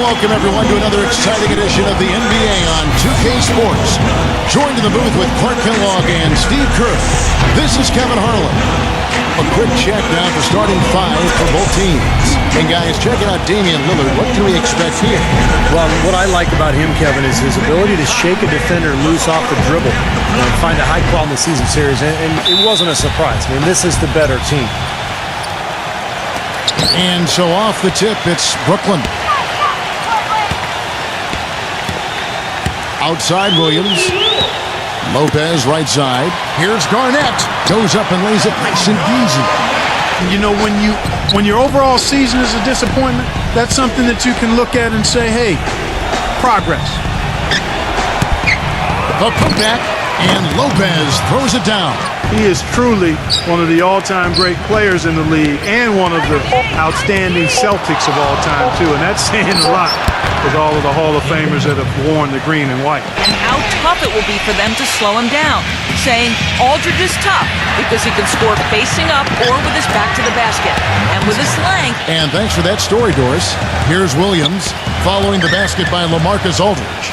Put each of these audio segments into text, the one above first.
Welcome, everyone, to another exciting edition of the NBA on 2K Sports. Joined in the booth with Clark Kellogg and Steve Kerr. This is Kevin Harlan. A quick check now for starting five for both teams. And, guys, checking out Damian Lillard. What can we expect here? Well, what I like about him, Kevin, is his ability to shake a defender loose off the dribble and find a high call in the season series. And it wasn't a surprise. I mean, this is the better team. And so off the tip, it's Brooklyn. Outside Williams. Lopez right side. Here's Garnett. Goes up and lays it nice and easy. You know, when your overall season is a disappointment, that's something that you can look at and say, hey, progress. The putback, and Lopez throws it down. He is truly one of the all-time great players in the league and one of the outstanding Celtics of all time, too. And that's saying a lot with all of the Hall of Famers that have worn the green and white. And how tough it will be for them to slow him down, saying Aldridge is tough because he can score facing up or with his back to the basket. And with his length. And thanks for that story, Doris. Here's Williams following the basket by LaMarcus Aldridge.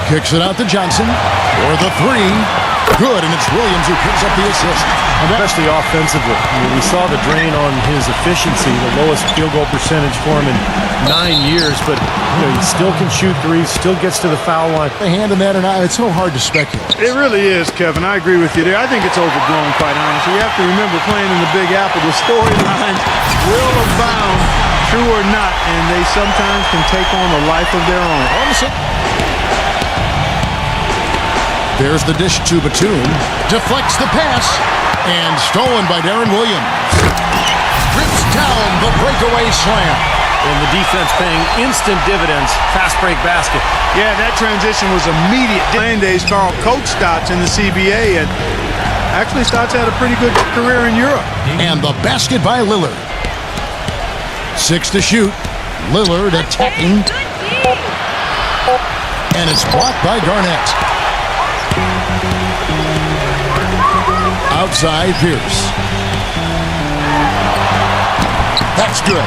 Kicks it out to Johnson for the three. Good, and it's Williams who picks up the assist. Especially offensively. I mean, we saw the drain on his efficiency, the lowest field goal percentage for him in 9 years, but he still can shoot threes, still gets to the foul line. The hand in that or not, it's so hard to speculate. It really is, Kevin. I agree with you there. I think it's overblown, quite honestly. You have to remember playing in the Big Apple, the storylines will abound, true or not, and they sometimes can take on a life of their own. There's the dish to Batum. Deflects the pass. And stolen by Deron Williams. Rips down the breakaway slam. And the defense paying instant dividends. Fast break basket. Yeah, that transition was immediate. Playing days, Carl coached Stotts in the CBA, and actually Stotts had a pretty good career in Europe. And the basket by Lillard. 6 to shoot. Lillard attacking. And it's blocked by Garnett. Outside Pierce. That's good.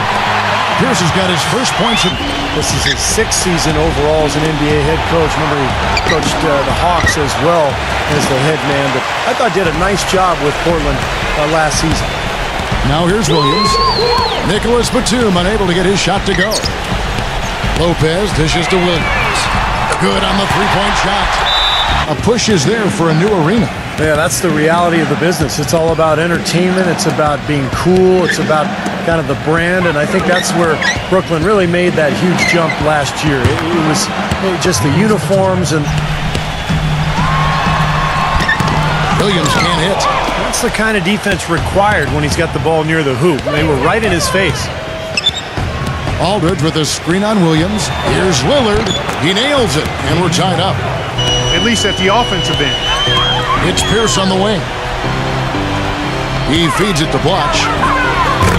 Pierce has got his first points. This is his 6th season overall as an NBA head coach. Remember, he coached the Hawks as well as the head man. But I thought he did a nice job with Portland last season. Now here's Williams. Nicholas Batum unable to get his shot to go. Lopez dishes to Williams. Good on the three-point shot. A push is there for a new arena. Yeah, that's the reality of the business. It's all about entertainment. It's about being cool. It's about kind of the brand. And I think that's where Brooklyn really made that huge jump last year. It was just the uniforms and... Williams can't hit. That's the kind of defense required when he's got the ball near the hoop. They were right in his face. Aldridge with a screen on Williams. Here's Lillard. He nails it, and we're tied up. At least at the offensive end. It's Pierce on the wing. He feeds it to Blotch.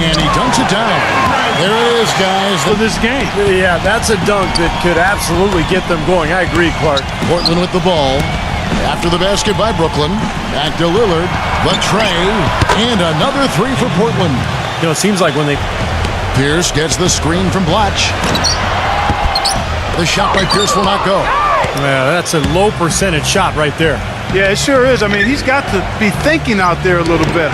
And he dunks it down. There it is, guys. For this game. Yeah, that's a dunk that could absolutely get them going. I agree, Clark. Portland with the ball. After the basket by Brooklyn. Back to Lillard. The tray. And another three for Portland. You know, it seems like when they... Pierce gets the screen from Blotch. The shot by Pierce will not go. Yeah, that's a low percentage shot right there. Yeah, it sure is. I mean, he's got to be thinking out there a little better.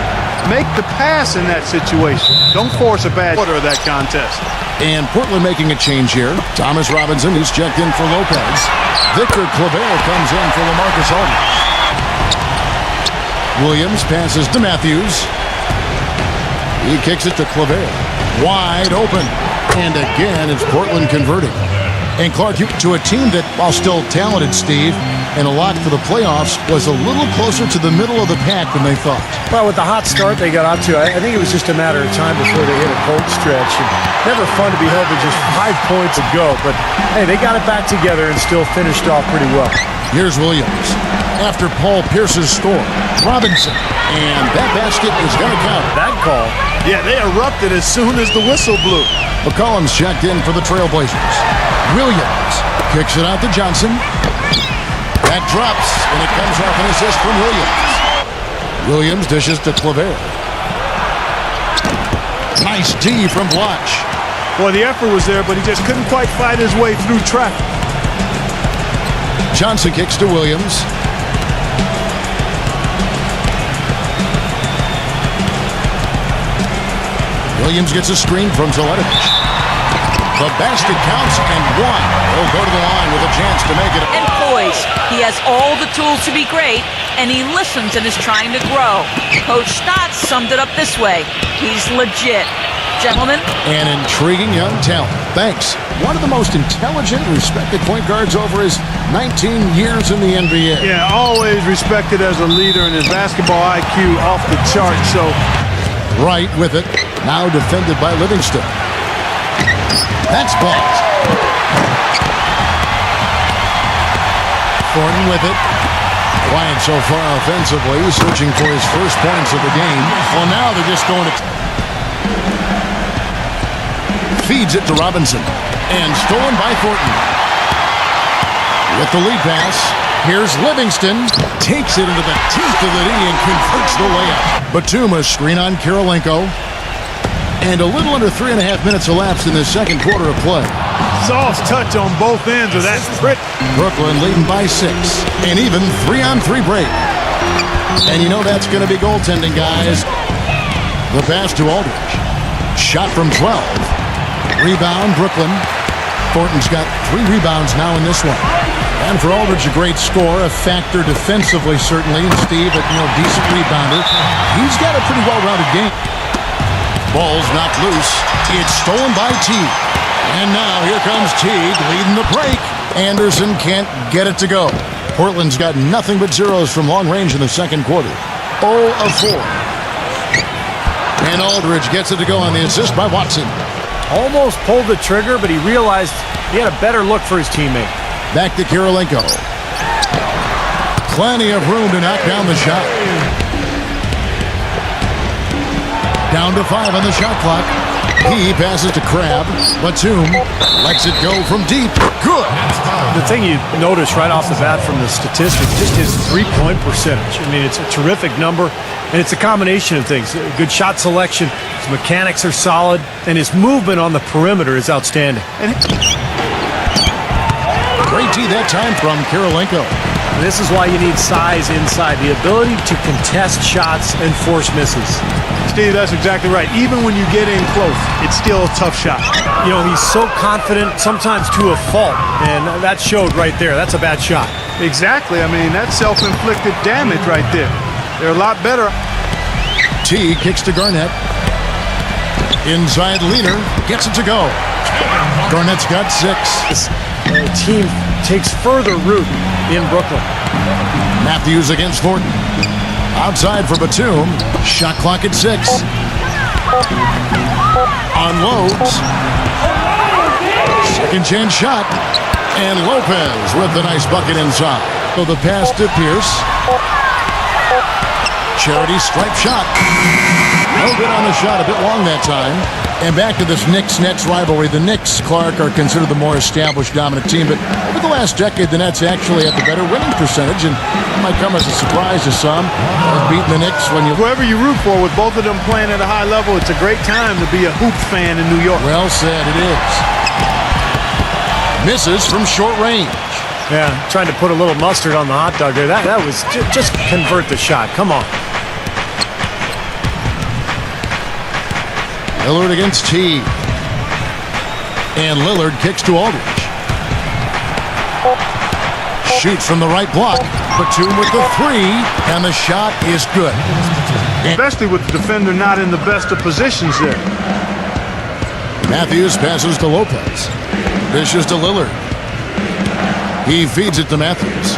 Make the pass in that situation. Don't force a bad quarter of that contest. And Portland making a change here. Thomas Robinson, who's checked in for Lopez. Victor Claver comes in for LaMarcus Aldridge. Williams passes to Matthews. He kicks it to Claver. Wide open. And again, it's Portland converting. And Clark, to a team that, while still talented, Steve, and a lot for the playoffs, was a little closer to the middle of the pack than they thought. Well, with the hot start they got out to, I think it was just a matter of time before they hit a cold stretch. And never fun to be held with just 5 points to go, but hey, they got it back together and still finished off pretty well. Here's Williams. After Paul Pierce's score, Robinson. And that basket is going to count. That call. Yeah, they erupted as soon as the whistle blew. McCollum's checked in for the Trailblazers. Williams kicks it out to Johnson. That drops, and it comes off an assist from Williams. Williams dishes to Claver. Nice D from Blotch. Well, the effort was there, but he just couldn't quite fight his way through traffic. Johnson kicks to Williams. Williams gets a screen from Zeledovich. The basket counts and one. He'll go to the line with a chance to make it. And poise. He has all the tools to be great, and he listens and is trying to grow. Coach Stotts summed it up this way. He's legit. Gentlemen. An intriguing young talent. Thanks. One of the most intelligent, respected point guards over his 19 years in the NBA. Yeah, always respected as a leader, and his basketball IQ off the chart. So Right with it. Now defended by Livingston. That's blocked. Thornton with it. Quiet so far offensively, searching for his first points of the game. Well, now they're just going to... Feeds it to Robinson. And stolen by Thornton. With the lead pass, here's Livingston. Takes it into the teeth of the knee and converts the layup. Batum a screen on Kirilenko. And a little under 3.5 minutes elapsed in the second quarter of play. soft touch on both ends of that trip. Brooklyn leading by 6. An even 3-on-3 break. And you know that's going to be goaltending, guys. The pass to Aldridge. Shot from 12. Rebound, Brooklyn. Thornton's got 3 rebounds now in this one. And for Aldridge, a great score, a factor defensively, certainly. And Steve, a decent rebounder. He's got a pretty well-rounded game. Ball's knocked loose. It's stolen by Teague. And now here comes Teague leading the break. Anderson can't get it to go. Portland's got nothing but zeros from long range in the second quarter. 0 of 4. And Aldridge gets it to go on the assist by Watson. Almost pulled the trigger, but he realized he had a better look for his teammate. Back to Kirilenko. Plenty of room to knock down the shot. Down to 5 on the shot clock. He passes to Crabbe. Batum lets it go from deep. Good. The thing you notice right off the bat from the statistics, just his three-point percentage. I mean, it's a terrific number, and it's a combination of things. Good shot selection, his mechanics are solid, and his movement on the perimeter is outstanding. Great tee that time from Kirilenko. This is why you need size inside, the ability to contest shots and force misses. Steve, that's exactly right. Even when you get in close, it's still a tough shot. You know, he's so confident, sometimes to a fault, and that showed right there. That's a bad shot. Exactly. I mean, that's self-inflicted damage right there. They're a lot better. T kicks to Garnett. Inside Leader gets it to go. Garnett's got 6. The team takes further root in Brooklyn. Matthews against Thornton. Outside for Batum. Shot clock at 6. Unloads. Second chance shot. And Lopez with the nice bucket inside. So the pass to Pierce. Charity stripe shot. No good on the shot. A bit long that time. And back to this Knicks-Nets rivalry. The Knicks, Clark, are considered the more established dominant team. But over the last decade, the Nets actually have the better winning percentage. And it might come as a surprise to some. Beating the Knicks when you... Whoever you root for, with both of them playing at a high level, it's a great time to be a Hoops fan in New York. Well said, it is. Misses from short range. Yeah, trying to put a little mustard on the hot dog there. That was just convert the shot. Come on. Lillard against Teague. And Lillard kicks to Aldridge. Shoots from the right block. Batum with the 3. And the shot is good. Especially with the defender not in the best of positions there. Matthews passes to Lopez. Dishes to Lillard. He feeds it to Matthews.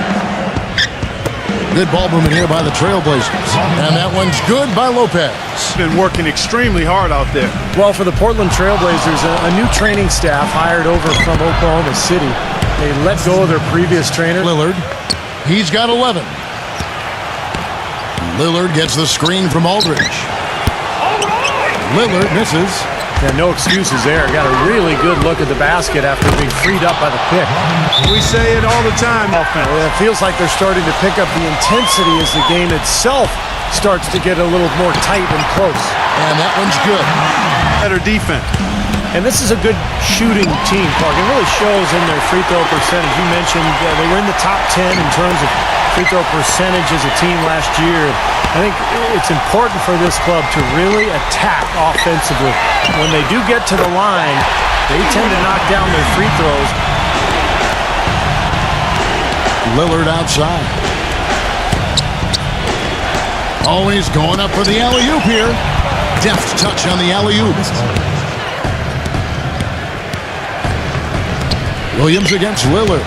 Good ball movement here by the Trailblazers. And that one's good by Lopez. Been working extremely hard out there. Well, for the Portland Trailblazers, a new training staff hired over from Oklahoma City. They let go of their previous trainer. Lillard. He's got 11. Lillard gets the screen from Aldridge. Lillard misses. Yeah, no excuses there. Got a really good look at the basket after being freed up by the pick. We say it all the time. Offense. It feels like they're starting to pick up the intensity as the game itself starts to get a little more tight and close. And that one's good. Better defense. And this is a good shooting team, Clark. It really shows in their free throw percentage. You mentioned they were in the top 10 in terms of free throw percentage as a team last year. I think it's important for this club to really attack offensively. When they do get to the line, they tend to knock down their free throws. Lillard outside. Oh, he's going up for the alley-oop here. Deft touch on the alley-oop. Williams against Lillard.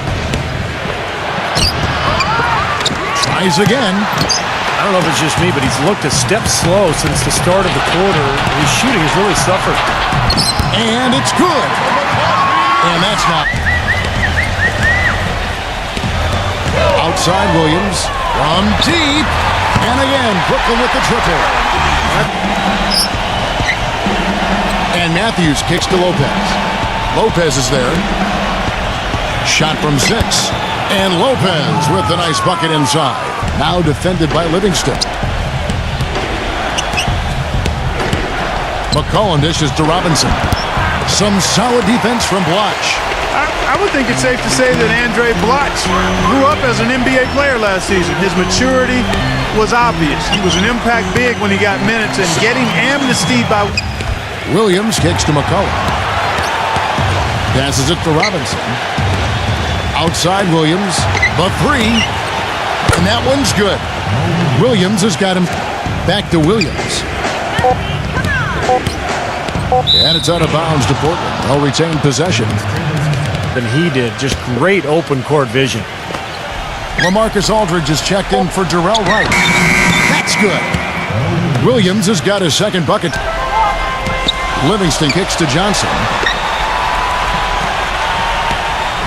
Tries again. I don't know if it's just me, but he's looked a step slow since the start of the quarter. His shooting has really suffered. And it's good. And that's not. Outside Williams from deep. And again, Brooklyn with the triple. And Matthews kicks to Lopez. Lopez is there. Shot from 6. And Lopez with the nice bucket inside. Now defended by Livingston. McCollum dishes to Robinson. Some solid defense from Bloch. I would think it's safe to say that Andre Bloch grew up as an NBA player last season. His maturity was obvious. He was an impact big when he got minutes, and getting amnestied by Williams kicks to McCollum. Passes it to Robinson. Outside Williams. The 3. And that one's good. Williams has got him back to Williams. And it's out of bounds to Portland. They'll retain possession. Than he did. Just great open court vision. LaMarcus Aldridge is checked in for Jarrell Wright. That's good. Williams has got his second bucket. Livingston kicks to Johnson.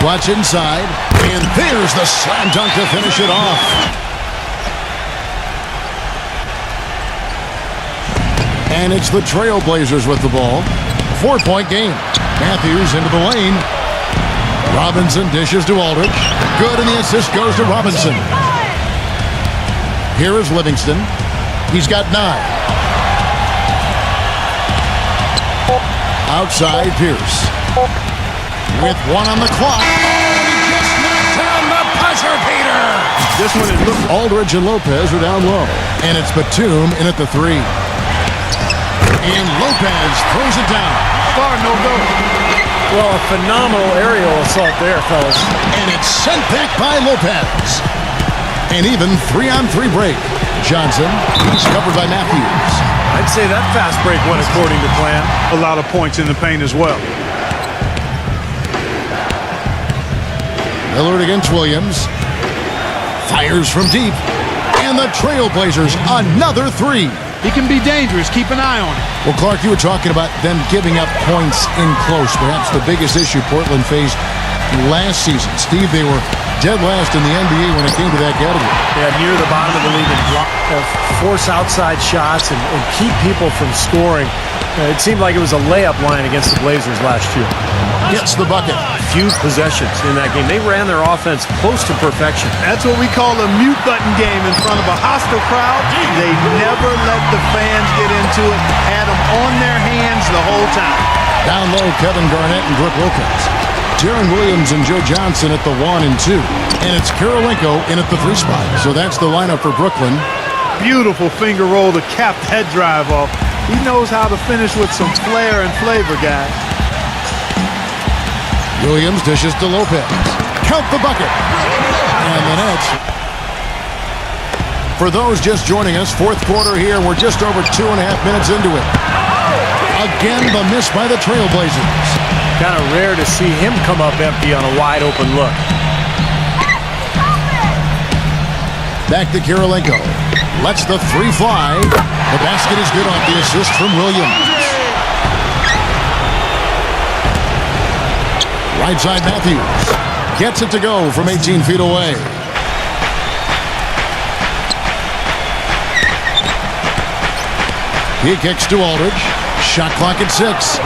Watch inside. And there's the slam dunk to finish it off. And it's the Trailblazers with the ball. 4-point game. Matthews into the lane. Robinson dishes to Aldridge. Good, and the assist goes to Robinson. Here is Livingston. He's got 9. Outside Pierce. With 1 on the clock. And he just knocked down the buzzer beater. this one. It looks Aldridge and Lopez are down low. And it's Batum in at the 3. And Lopez throws it down. far, no go. Well, a phenomenal aerial assault there, fellas. And it's sent back by Lopez. An even 3-on-3 break. Johnson, he's covered by Matthews. I'd say that fast break went according to plan. A lot of points in the paint as well. Lillard against Williams. Fires from deep. And the Trailblazers, another 3. He can be dangerous. Keep an eye on him. Well, Clark, you were talking about them giving up points in close. Perhaps the biggest issue Portland faced last season. Steve, they were dead last in the NBA when it came to that category. Yeah, near the bottom of the league and force outside shots and keep people from scoring. It seemed like it was a layup line against the Blazers last year. Gets the bucket. Few possessions in that game. They ran their offense close to perfection. That's what we call a mute button game in front of a hostile crowd. They never let the fans get into it. Had them on their hands the whole time. Down low, Kevin Garnett and Brooke Wilkins. Deron Williams and Joe Johnson at the 1 and 2. And it's Kirilenko in at the 3 spot. So that's the lineup for Brooklyn. Beautiful finger roll to cap that drive off. He knows how to finish with some flair and flavor, guys. Williams dishes to Lopez. Count the bucket. And the Nets. For those just joining us, fourth quarter here. We're just over 2.5 minutes into it. Again, the miss by the Trailblazers. Kind of rare to see him come up empty on a wide open look. Back to Kirilenko. Lets the 3 fly. The basket is good off the assist from Williams. Right side Matthews. Gets it to go from 18 feet away. He kicks to Aldridge. Shot clock at 6.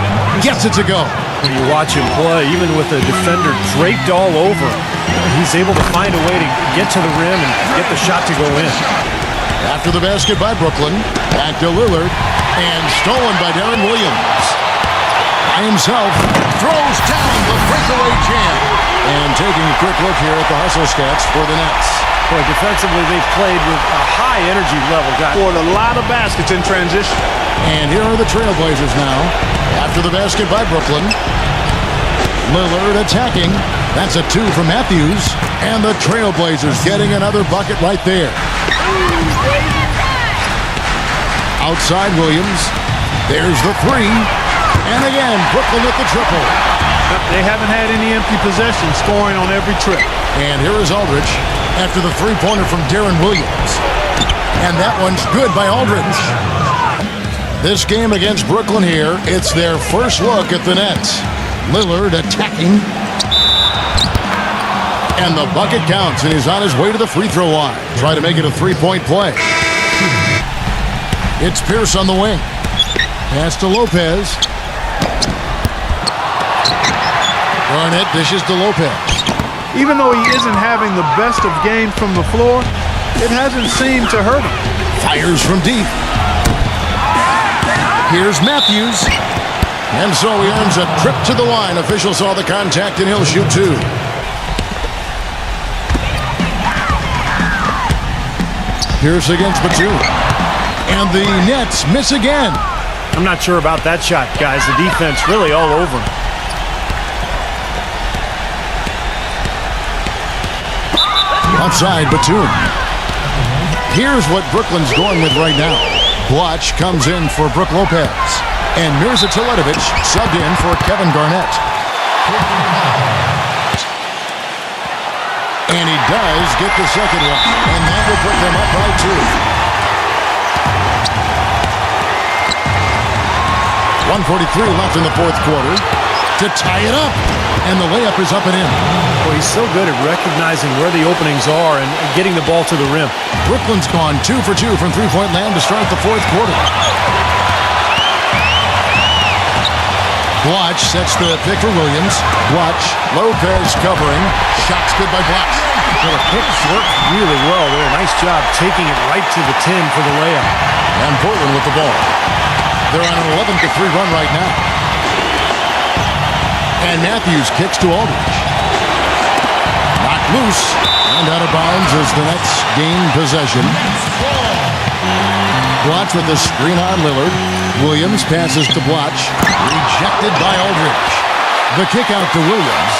Gets it to go. When you watch him play, even with the defender draped all over, he's able to find a way to get to the rim and get the shot to go in. After the basket by Brooklyn, back to Lillard, and stolen by Deron Williams. himself. Throws down the breakaway jam. And taking a quick look here at the hustle stats for the Nets. Boy, defensively, they've played with a high energy level, guys. Scored a lot of baskets in transition. And here are the Trailblazers now. After the basket by Brooklyn. Lillard attacking. That's a 2 from Matthews. And the Trailblazers getting another bucket right there. Outside Williams. There's the 3. And again, Brooklyn with the triple. They haven't had any empty possession, scoring on every trip. And here is Aldridge after the three-pointer from Darren Williams. And that one's good by Aldridge. This game against Brooklyn here, it's their first look at the Nets. Lillard attacking. And the bucket counts, and he's on his way to the free throw line. Try to make it a three-point play. It's Pierce on the wing. Pass to Lopez. Garnett dishes to Lopez. Even though he isn't having the best of games from the floor, it hasn't seemed to hurt him. Fires from deep. Here's Matthews. And so he earns a trip to the line. Official saw the contact, and he'll shoot 2. Pierce against Batum. And the Nets miss again. I'm not sure about that shot, guys. The defense really all over him. Outside Batum. Here's what Brooklyn's going with right now. Blotch comes in for Brook Lopez. And Mirza Teletovic subbed in for Kevin Garnett. And he does get the second one. And that will put them up by 2. 1:43 left in the fourth quarter to tie it up. And the layup is up and in. Well, he's so good at recognizing where the openings are and getting the ball to the rim. Brooklyn's gone 2 for 2 from three-point land to start the fourth quarter. Blotch sets the pick for Williams. Blotch, Lopez covering. Shots good by Blotch. Well, the picks work really well there. Nice job taking it right to the 10 for the layup. And Portland with the ball. They're on an 11-3 run right now. And Matthews kicks to Aldridge. Knocked loose and out of bounds as the Nets gain possession. Blotch with the screen on Lillard. Williams passes to Blotch. Rejected by Aldridge. The kick out to Williams.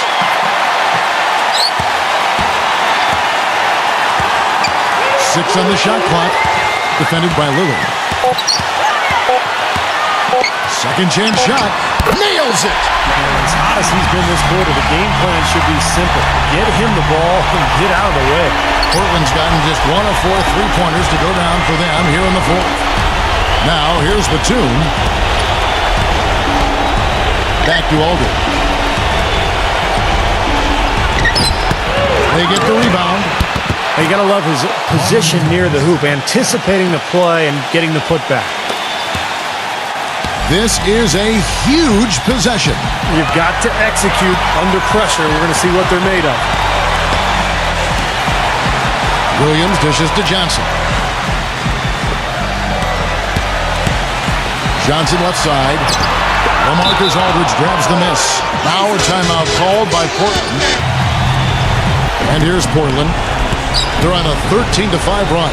Six on the shot clock. Defended by Lillard. Second chance shot. Nails it! And as hot as he's been this quarter, the game plan should be simple. Get him the ball and get out of the way. Portland's gotten just 1 of 4 three-pointers to go down for them here in the fourth. Now, here's Batum. Back to Aldridge. They get the rebound. You got to love his position near the hoop, anticipating the play and getting the putback. This is a huge possession. You've got to execute under pressure. We're going to see what they're made of. Williams dishes to Johnson. Johnson left side. LaMarcus Aldridge grabs the miss. Now a timeout called by Portland. And here's Portland. They're on a 13-5 run.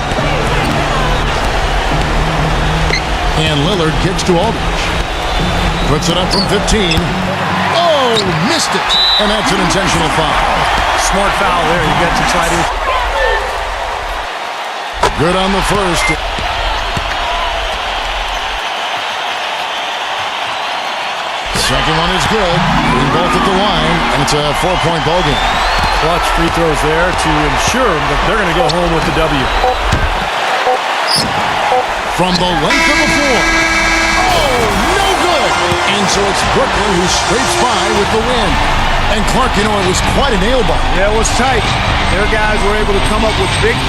And Lillard kicks to Aldridge. Puts it up from 15. Oh, missed it. And that's an intentional foul. Smart foul there. You got to try to... Good on the first. Second one is good. We both at the line, and it's a 4-point ball game. Clutch free throws there to ensure that they're going to go home with the W. From the length of the floor. Oh, no good. And so it's Brooklyn who scrapes by with the win. And Clark, you know, it was quite a nail biter. Yeah, it was tight. Their guys were able to come up with big